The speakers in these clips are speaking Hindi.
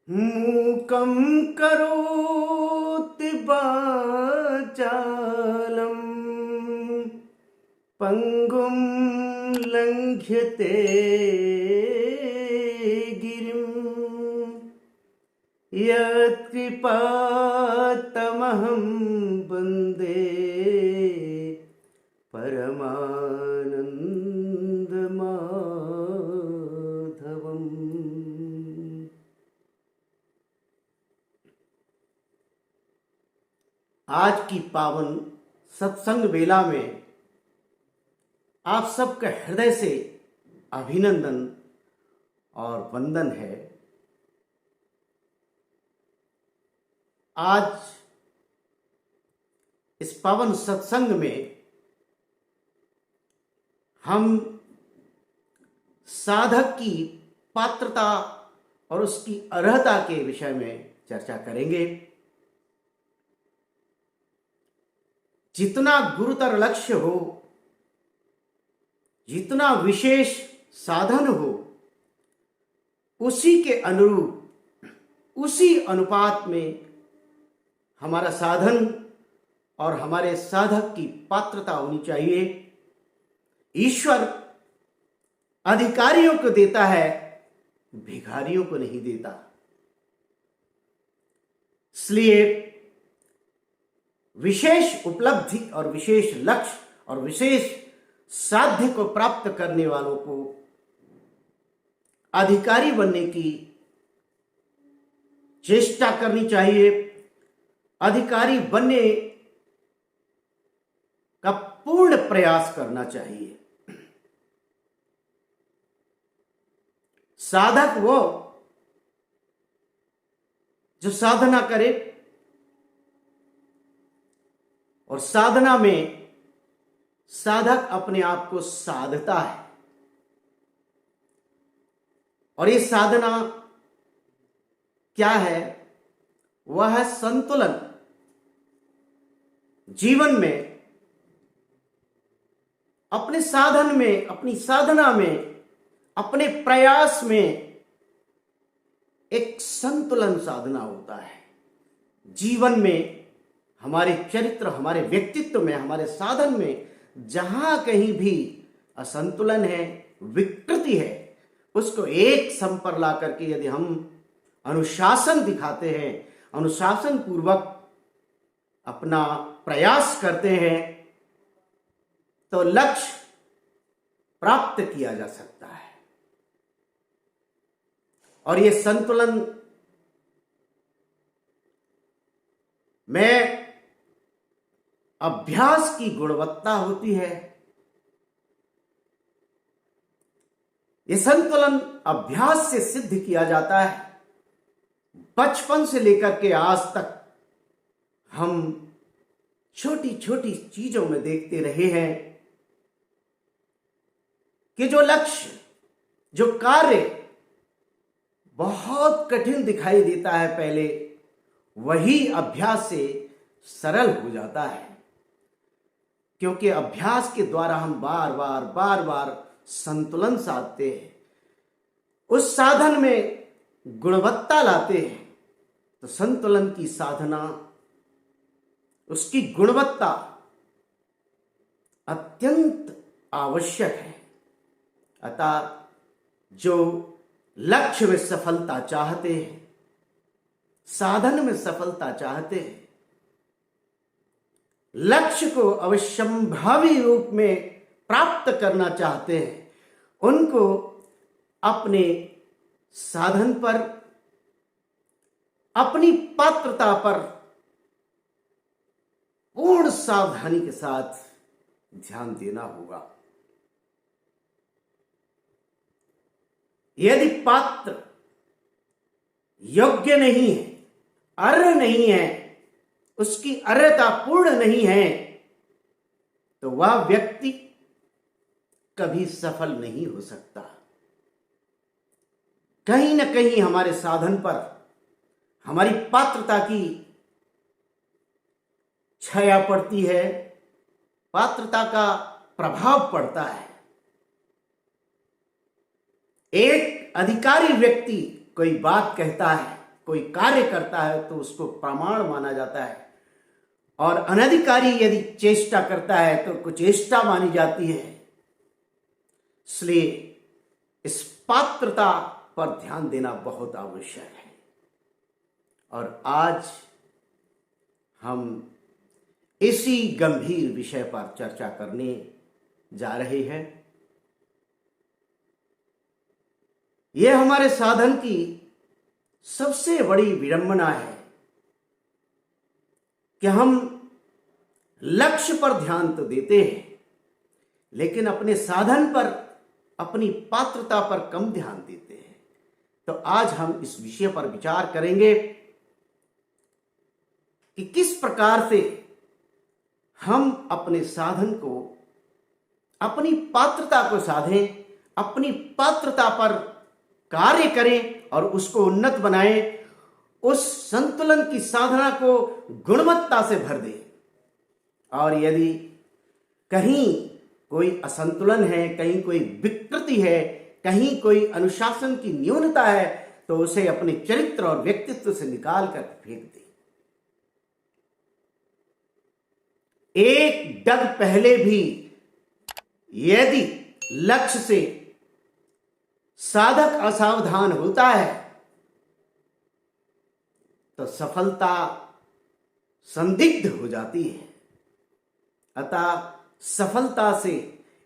मूकं करोति वाचालं पंगुं लंघ्यते गिरिं यत्कृपातमहं वन्दे परमानन्दमाधवम्। आज की पावन सत्संग बेला में आप सबका हृदय से अभिनंदन और वंदन है। आज इस पावन सत्संग में हम साधक की पात्रता और उसकी अर्हता के विषय में चर्चा करेंगे। जितना गुरुतर लक्ष्य हो, जितना विशेष साधन हो, उसी के अनुरूप, उसी अनुपात में हमारा साधन और हमारे साधक की पात्रता होनी चाहिए। ईश्वर अधिकारियों को देता है, भिखारियों को नहीं देता। इसलिए विशेष उपलब्धि और विशेष लक्ष्य और विशेष साध्य को प्राप्त करने वालों को अधिकारी बनने की चेष्टा करनी चाहिए। अधिकारी बनने का पूर्ण प्रयास करना चाहिए। साधक वो जो साधना करे और साधना में साधक अपने आप को साधता है। और ये साधना क्या है? वह है संतुलन। जीवन में, अपने साधन में, अपनी साधना में, अपने प्रयास में एक संतुलन साधना होता है। जीवन में, हमारे चरित्र, हमारे व्यक्तित्व में, हमारे साधन में जहां कहीं भी असंतुलन है, विकृति है, उसको एक सम पर ला करके यदि हम अनुशासन दिखाते हैं, अनुशासन पूर्वक अपना प्रयास करते हैं, तो लक्ष्य प्राप्त किया जा सकता है। और ये संतुलन में अभ्यास की गुणवत्ता होती है। यह संतुलन अभ्यास से सिद्ध किया जाता है। बचपन से लेकर के आज तक हम छोटी छोटी चीजों में देखते रहे हैं कि जो लक्ष्य, जो कार्य बहुत कठिन दिखाई देता है पहले, वही अभ्यास से सरल हो जाता है। क्योंकि अभ्यास के द्वारा हम बार बार संतुलन साधते हैं, उस साधन में गुणवत्ता लाते हैं। तो संतुलन की साधना, उसकी गुणवत्ता अत्यंत आवश्यक है। अतः जो लक्ष्य में सफलता चाहते हैं, साधन में सफलता चाहते हैं, लक्ष्य को अवश्यंभावी रूप में प्राप्त करना चाहते हैं, उनको अपने साधन पर, अपनी पात्रता पर पूर्ण सावधानी के साथ ध्यान देना होगा। यदि पात्र योग्य नहीं है, अर्ह नहीं है, उसकी अर्हता पूर्ण नहीं है, तो वह व्यक्ति कभी सफल नहीं हो सकता। कहीं न कहीं हमारे साधन पर हमारी पात्रता की छाया पड़ती है, पात्रता का प्रभाव पड़ता है। एक अधिकारी व्यक्ति कोई बात कहता है, कोई कार्य करता है तो उसको प्रमाण माना जाता है, और अनधिकारी यदि चेष्टा करता है तो कुचेष्टा मानी जाती है। इसलिए इस पात्रता पर ध्यान देना बहुत आवश्यक है। और आज हम इसी गंभीर विषय पर चर्चा करने जा रहे हैं। यह हमारे साधन की सबसे बड़ी विडंबना है कि हम लक्ष्य पर ध्यान तो देते हैं, लेकिन अपने साधन पर, अपनी पात्रता पर कम ध्यान देते हैं। तो आज हम इस विषय पर विचार करेंगे कि किस प्रकार से हम अपने साधन को, अपनी पात्रता को साधें, अपनी पात्रता पर कार्य करें और उसको उन्नत बनाएं, उस संतुलन की साधना को गुणवत्ता से भर दें। और यदि कहीं कोई असंतुलन है, कहीं कोई विकृति है, कहीं कोई अनुशासन की न्यूनता है, तो उसे अपने चरित्र और व्यक्तित्व से निकाल कर फेंक दें। एक डग पहले भी यदि लक्ष्य से साधक असावधान होता है तो सफलता संदिग्ध हो जाती है। अतः सफलता से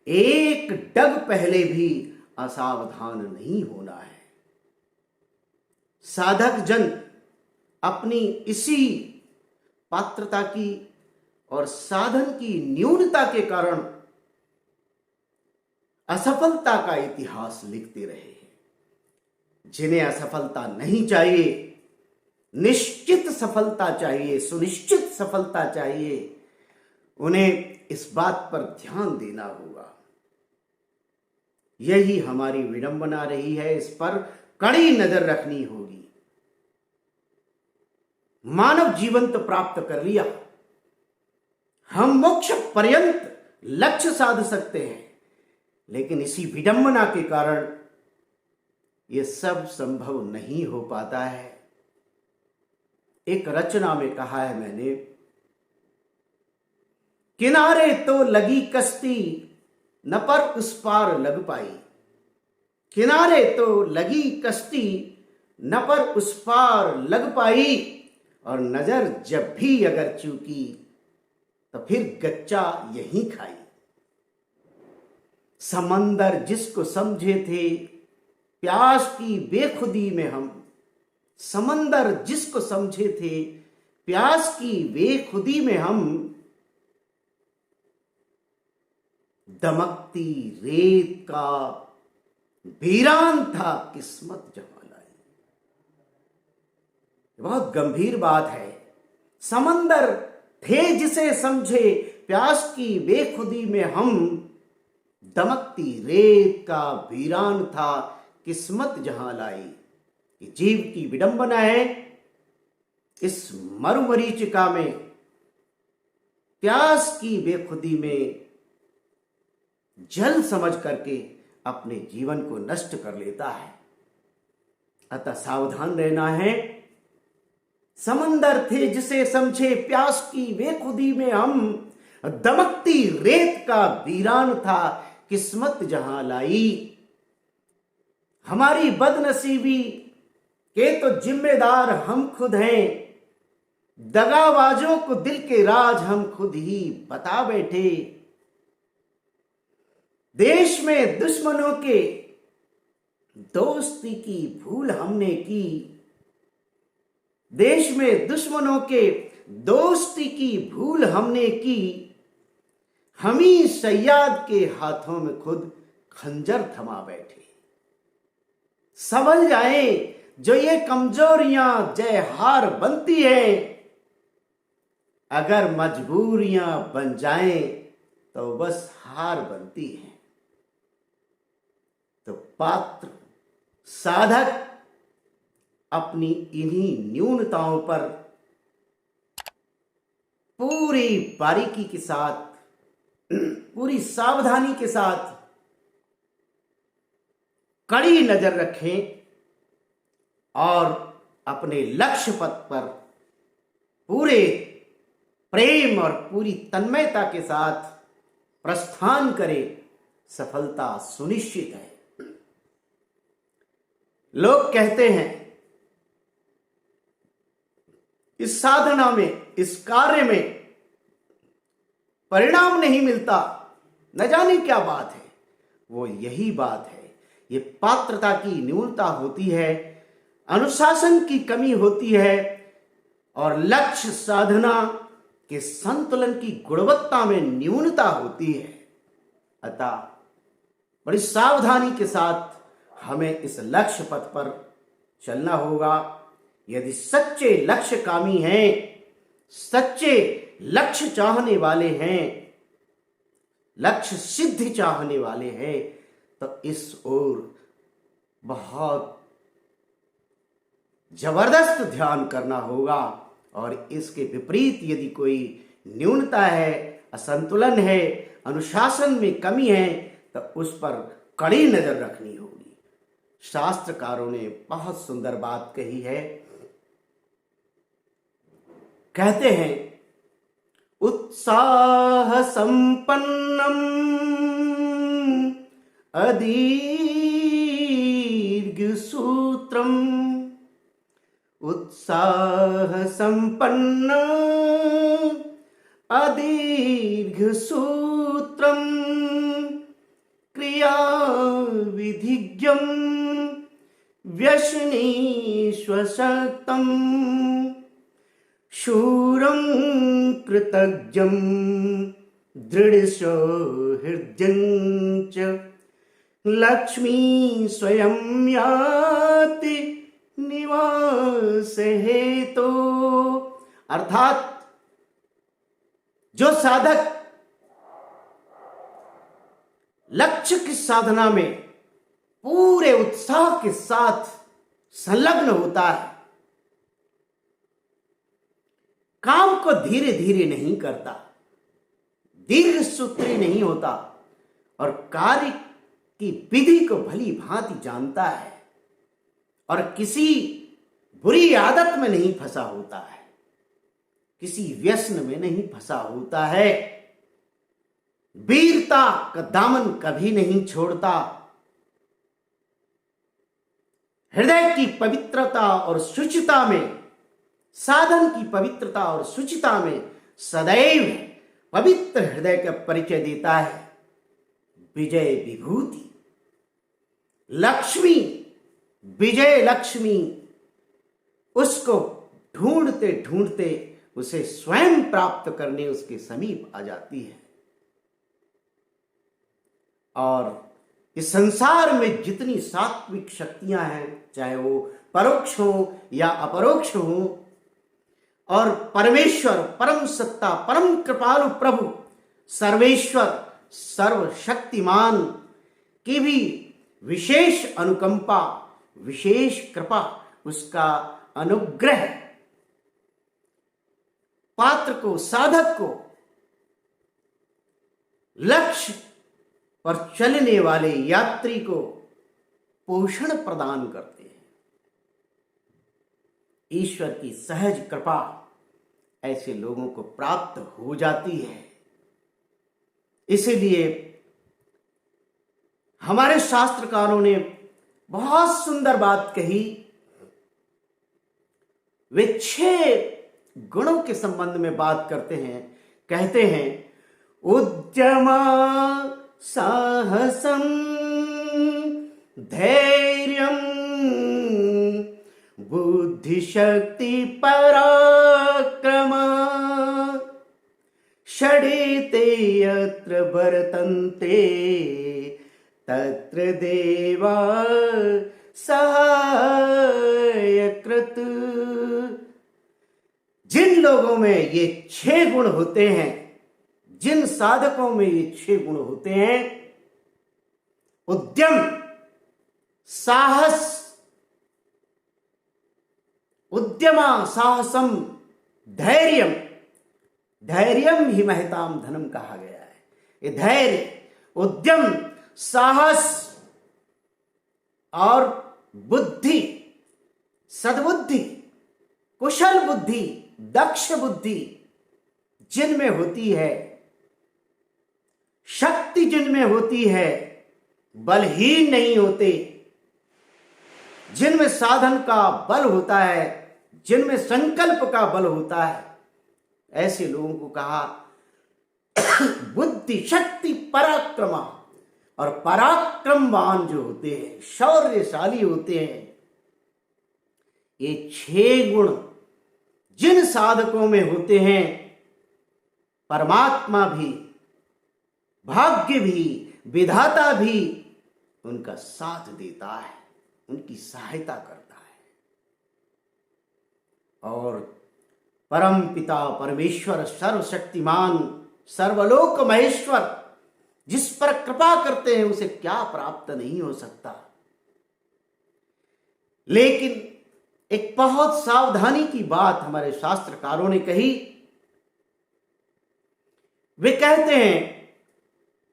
एक डग पहले भी असावधान नहीं होना है। साधक जन अपनी इसी पात्रता की और साधन की न्यूनता के कारण असफलता का इतिहास लिखते रहे हैं। जिन्हें असफलता नहीं चाहिए, निश्चित सफलता चाहिए, सुनिश्चित सफलता चाहिए, उन्हें इस बात पर ध्यान देना होगा। यही हमारी विडंबना रही है, इस पर कड़ी नजर रखनी होगी। मानव जीवन तो प्राप्त कर लिया, हम मोक्ष पर्यंत लक्ष्य साध सकते हैं, लेकिन इसी विडंबना के कारण यह सब संभव नहीं हो पाता है। एक रचना में कहा है मैंने, किनारे तो लगी कश्ती न पर उस पार लग पाई, किनारे तो लगी कश्ती न पर उस पार लग पाई, और नजर जब भी अगर चूकी तो फिर गच्चा यहीं खाई। समंदर जिसको समझे थे प्यास की बेखुदी में हम, समंदर जिसको समझे थे प्यास की बेखुदी में हम, दमकती रेत का वीरान था किस्मत जहां लाई। बहुत गंभीर बात है। समंदर थे जिसे समझे प्यास की बेखुदी में हम, दमकती रेत का वीरान था किस्मत जहां लाई। ये जीव की विडंबना है। इस मरुमरीचिका में, प्यास की बेखुदी में जल समझ करके अपने जीवन को नष्ट कर लेता है। अतः सावधान रहना है। समंदर थे जिसे समझे प्यास की बेखुदी में हम, दमकती रेत का वीरान था किस्मत जहां लाई। हमारी बदनसीबी के तो जिम्मेदार हम खुद हैं, दगाबाजों को दिल के राज हम खुद ही बता बैठे। देश में दुश्मनों के दोस्ती की भूल हमने की, देश में दुश्मनों के दोस्ती की भूल हमने की, हम ही सयाद के हाथों में खुद खंजर थमा बैठे। समझ जाए जो ये कमजोरियां जय हार बनती है, अगर मजबूरियां बन जाएं तो बस हार बनती है। तो पात्र साधक अपनी इन्हीं न्यूनताओं पर पूरी बारीकी के साथ, पूरी सावधानी के साथ कड़ी नजर रखें और अपने लक्ष्य पथ पर पूरे प्रेम और पूरी तन्मयता के साथ प्रस्थान करे, सफलता सुनिश्चित है। लोग कहते हैं इस साधना में, इस कार्य में परिणाम नहीं मिलता, न जाने क्या बात है। वो यही बात है, ये पात्रता की न्यूनता होती है, अनुशासन की कमी होती है और लक्ष्य साधना के संतुलन की गुणवत्ता में न्यूनता होती है। अतः बड़ी सावधानी के साथ हमें इस लक्ष्य पथ पर चलना होगा। यदि सच्चे लक्ष्यकामी हैं, सच्चे लक्ष्य चाहने वाले हैं, लक्ष्य सिद्धि चाहने वाले हैं, तो इस ओर बहुत जबरदस्त ध्यान करना होगा। और इसके विपरीत यदि कोई न्यूनता है, असंतुलन है, अनुशासन में कमी है, तो उस पर कड़ी नजर रखनी होगी। शास्त्रकारों ने बहुत सुंदर बात कही है। कहते हैं उत्साह संपन्नम अदीर्घ सूत्रम, उत्साह संपन्न अदीर्घ सूत्रम, क्रिया विधिज्ञम व्यसनीश्वशक्तम, शूरं कृतज्ञं दृढ़सौहृदं च, लक्ष्मी स्वयं याति निवास हेतु। अर्थात जो साधक लक्ष्य की साधना में पूरे उत्साह के साथ संलग्न होता है, काम को धीरे धीरे नहीं करता, दीर्घ सूत्री नहीं होता और कार्य की विधि को भली भांति जानता है और किसी बुरी आदत में नहीं फंसा होता है, किसी व्यसन में नहीं फंसा होता है, वीरता का दामन कभी नहीं छोड़ता, हृदय की पवित्रता और शुचिता में, साधन की पवित्रता और शुचिता में सदैव पवित्र हृदय का परिचय देता है। विजय विभूति लक्ष्मी, विजय लक्ष्मी उसको ढूंढते ढूंढते उसे स्वयं प्राप्त करने उसके समीप आ जाती है। और इस संसार में जितनी सात्विक शक्तियां हैं, चाहे वो परोक्ष हो या अपरोक्ष हो, और परमेश्वर, परम सत्ता, परम कृपालु प्रभु, सर्वेश्वर, सर्वशक्तिमान की भी विशेष अनुकंपा, विशेष कृपा, उसका अनुग्रह पात्र को, साधक को, लक्ष्य पर चलने वाले यात्री को पोषण प्रदान करते हैं। ईश्वर की सहज कृपा ऐसे लोगों को प्राप्त हो जाती है। इसीलिए हमारे शास्त्रकारों ने बहुत सुंदर बात कही। वे 6 गुणों के संबंध में बात करते हैं। कहते हैं उद्यमा साहसं धैर्यं बुद्धिशक्ति पराक्रम षडेते यत्र वर्तन्ते तत्र देवा सहायकृत। जिन लोगों में ये 6 गुण होते हैं, जिन साधकों में ये 6 गुण होते हैं, उद्यम, साहस, उद्यमा साहसम धैर्यम, धैर्यम ही महताम धनम कहा गया है। ये धैर्य, उद्यम, साहस और बुद्धि, सद्बुद्धि, कुशल बुद्धि, दक्ष बुद्धि जिनमें होती है, शक्ति जिनमें होती है, बलहीन नहीं होते, जिनमें साधन का बल होता है, जिनमें संकल्प का बल होता है, ऐसे लोगों को कहा बुद्धि शक्ति पराक्रमा। और पराक्रमवान जो होते हैं, शौर्यशाली होते हैं, ये 6 गुण जिन साधकों में होते हैं, परमात्मा भी, भाग्य भी, विधाता भी उनका साथ देता है, उनकी सहायता करता है। और परम पिता परमेश्वर, सर्वशक्तिमान, सर्वलोक महेश्वर जिस पर कृपा करते हैं उसे क्या प्राप्त नहीं हो सकता। लेकिन एक बहुत सावधानी की बात हमारे शास्त्रकारों ने कही। वे कहते हैं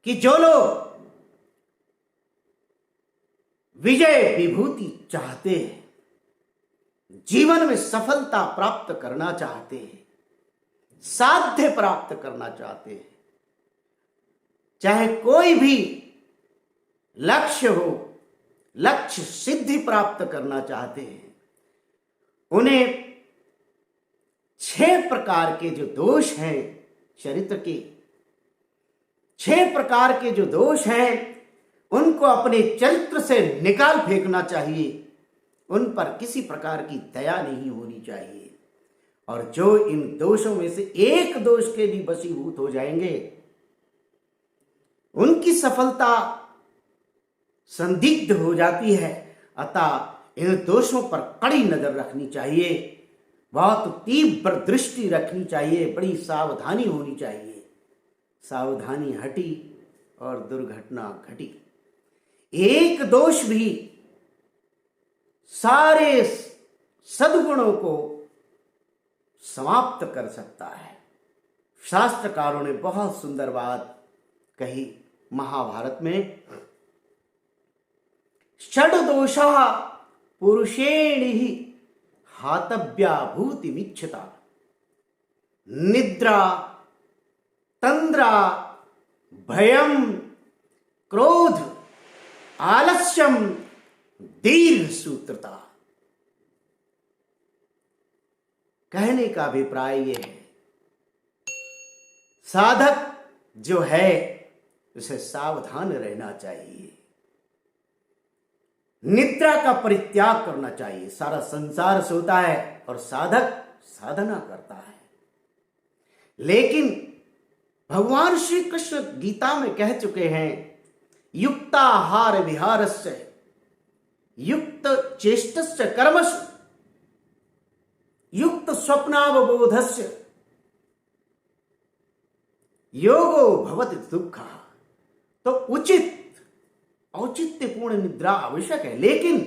कि जो लोग विजय विभूति चाहते हैं, जीवन में सफलता प्राप्त करना चाहते हैं, साध्य प्राप्त करना चाहते हैं, चाहे कोई भी लक्ष्य हो, लक्ष्य सिद्धि प्राप्त करना चाहते हैं, उन्हें 6 प्रकार के जो दोष हैं चरित्र के, 6 प्रकार के जो दोष हैं उनको अपने चरित्र से निकाल फेंकना चाहिए। उन पर किसी प्रकार की दया नहीं होनी चाहिए। और जो इन दोषों में से एक दोष के भी वशीभूत हो जाएंगे, उनकी सफलता संदिग्ध हो जाती है। अतः इन दोषों पर कड़ी नजर रखनी चाहिए, बहुत तीव्र दृष्टि रखनी चाहिए, बड़ी सावधानी होनी चाहिए। सावधानी हटी और दुर्घटना घटी। एक दोष भी सारे सद्गुणों को समाप्त कर सकता है। शास्त्रकारों ने बहुत सुंदर बात कही महाभारत में, षड्दोषा पुरुषेण ही हातव्या भूतिमिच्छता, निद्रा, तंद्रा, भयम, क्रोध, आलस्यम, दीर्घ सूत्रता। कहने का अभिप्राय यह है, साधक जो है उसे सावधान रहना चाहिए, निद्रा का परित्याग करना चाहिए। सारा संसार सोता है और साधक साधना करता है। लेकिन भगवान श्री कृष्ण गीता में कह चुके हैं, युक्ताहार विहारस्य युक्त चेष्टस्य कर्मसु युक्त स्वप्नावबोधस्य योगो भवति दुःखः। तो उचित औचित्यपूर्ण निद्रा आवश्यक है, लेकिन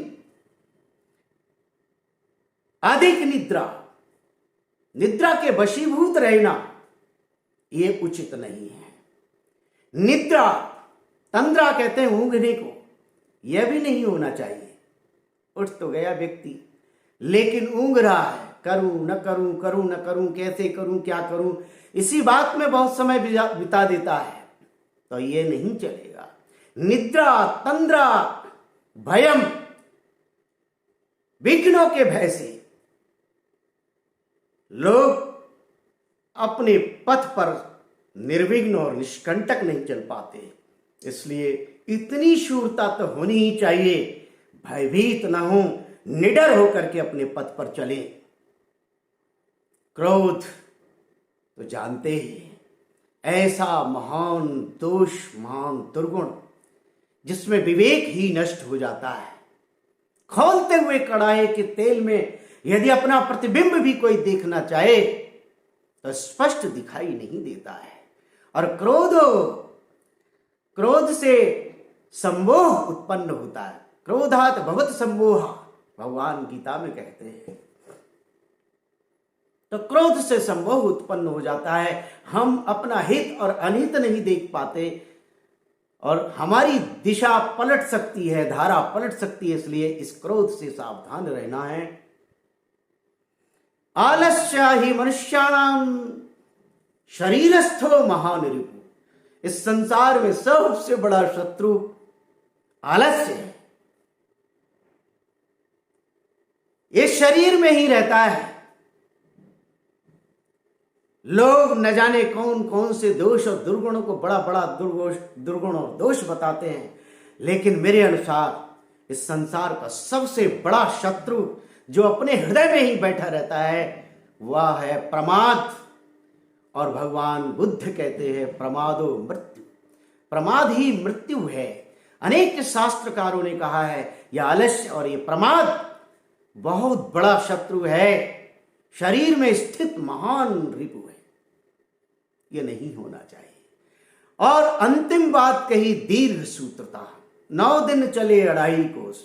अधिक निद्रा के वशीभूत रहना यह उचित नहीं है। निद्रा, तंद्रा कहते हैं ऊँघने को, यह भी नहीं होना चाहिए। उठ तो गया व्यक्ति लेकिन ऊँघ रहा है, करूं न करूं, करूं न करूं, कैसे करूं, क्या करूं, इसी बात में बहुत समय बिता देता है, तो ये नहीं चलेगा। निद्रा, तंद्रा, भयम, विघ्नों के भय से लोग अपने पथ पर निर्विघ्न और निष्कंटक नहीं चल पाते। इसलिए इतनी शूरता तो होनी ही चाहिए, भयभीत ना हो, निडर होकर के अपने पथ पर चले। क्रोध तो जानते ही, ऐसा महान दोष, महान दुर्गुण जिसमें विवेक ही नष्ट हो जाता है। खौलते हुए कड़ाहे के तेल में यदि अपना प्रतिबिंब भी कोई देखना चाहे तो स्पष्ट दिखाई नहीं देता है। और क्रोध से संमोह उत्पन्न होता है। क्रोधात भवत सम्मोह, भगवान गीता में कहते हैं। तो क्रोध से संमोह उत्पन्न हो जाता है। हम अपना हित और अनित नहीं देख पाते और हमारी दिशा पलट सकती है, धारा पलट सकती है। इसलिए इस क्रोध से सावधान रहना है। आलस्य ही मनुष्याणाम शरीरस्थो महान रिपु। इस संसार में सबसे बड़ा शत्रु आलस्य है। ये शरीर में ही रहता है। लोग न जाने कौन कौन से दोष और दुर्गुणों को बड़ा बड़ा दुर्गुण और दोष बताते हैं, लेकिन मेरे अनुसार इस संसार का सबसे बड़ा शत्रु जो अपने हृदय में ही बैठा रहता है वह है प्रमाद। और भगवान बुद्ध कहते हैं प्रमादो मृत्यु, प्रमाद ही मृत्यु है। अनेक शास्त्रकारों ने कहा है यह आलस्य और ये प्रमाद बहुत बड़ा शत्रु है, शरीर में स्थित महान रिपु है। ये नहीं होना चाहिए। और अंतिम बात कही दीर्घ सूत्रता। 9 दिन चले 2.5 कोस।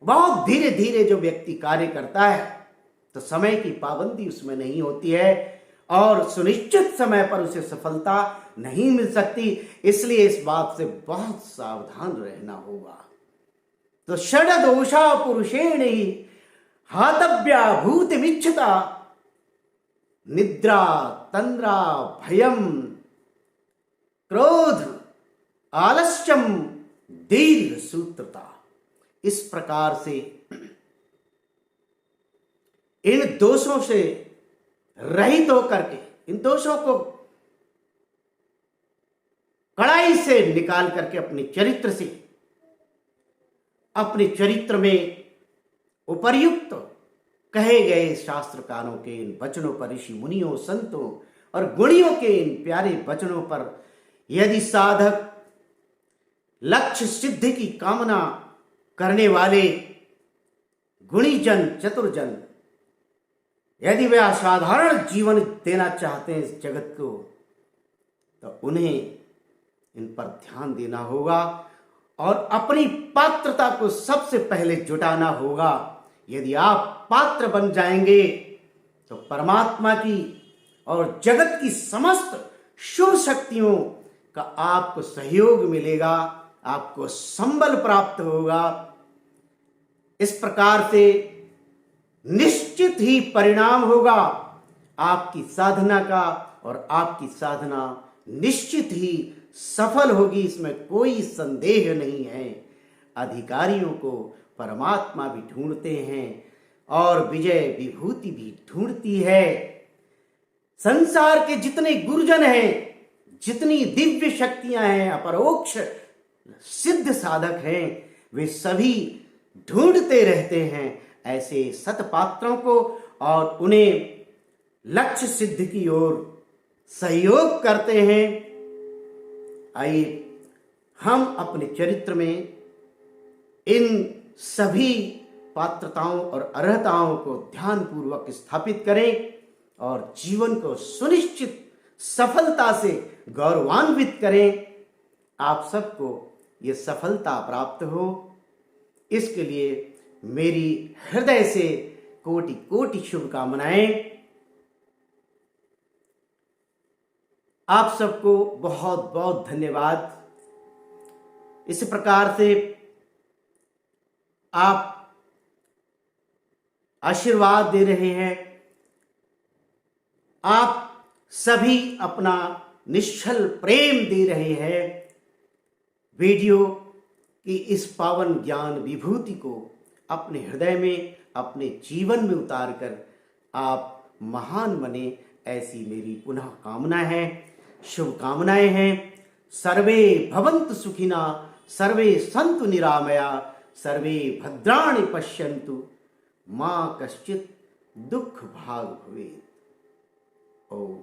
बहुत धीरे धीरे जो व्यक्ति कार्य करता है तो समय की पाबंदी उसमें नहीं होती है और सुनिश्चित समय पर उसे सफलता नहीं मिल सकती। इसलिए इस बात से बहुत सावधान रहना होगा। तो षड दोषा पुरुषेण ही हातव्या भूतिमिच्छता, निद्रा तंद्रा भयम क्रोध आलस्यम दीर्घ सूत्रता। इस प्रकार से इन दोषों से रहित होकर के, इन दोषों को कड़ाई से निकाल करके अपने चरित्र में उपर्युक्त कहे गए शास्त्रकारों के इन वचनों पर, ऋषि मुनियों संतों और गुणियों के इन प्यारे वचनों पर यदि साधक लक्ष्य सिद्धि की कामना करने वाले गुणीजन चतुर्जन यदि वे असाधारण जीवन देना चाहते हैं इस जगत को, तो उन्हें इन पर ध्यान देना होगा और अपनी पात्रता को सबसे पहले जुटाना होगा। यदि आप पात्र बन जाएंगे तो परमात्मा की और जगत की समस्त शुभ शक्तियों का आपको सहयोग मिलेगा, आपको संबल प्राप्त होगा। इस प्रकार से निश्चित ही परिणाम होगा आपकी साधना का और आपकी साधना निश्चित ही सफल होगी, इसमें कोई संदेह नहीं है। अधिकारियों को परमात्मा भी ढूंढते हैं और विजय विभूति भी ढूंढती है। संसार के जितने गुरुजन हैं, जितनी दिव्य शक्तियां हैं, अपरोक्ष सिद्ध साधक हैं, वे सभी ढूंढते रहते हैं ऐसे सतपात्रों को और उन्हें लक्ष्य सिद्ध की ओर सहयोग करते हैं। आइए हम अपने चरित्र में इन सभी पात्रताओं और अर्हताओं को ध्यानपूर्वक स्थापित करें और जीवन को सुनिश्चित सफलता से गौरवान्वित करें। आप सबको ये सफलता प्राप्त हो, इसके लिए मेरी हृदय से कोटि कोटि शुभकामनाएं। आप सबको बहुत बहुत धन्यवाद। इस प्रकार से आप आशीर्वाद दे रहे हैं, आप सभी अपना निश्चल प्रेम दे रहे हैं। वीडियो की इस पावन ज्ञान विभूति को अपने हृदय में, अपने जीवन में उतारकर आप महान बने, ऐसी मेरी पुनः कामना है, शुभकामनाएं हैं। सर्वे भवन्तु सुखिना, सर्वे सन्तु निरामया, सर्वे भद्राणि पश्यन्तु, मा कश्चित् दुःख भाग् भवेत्। ओम।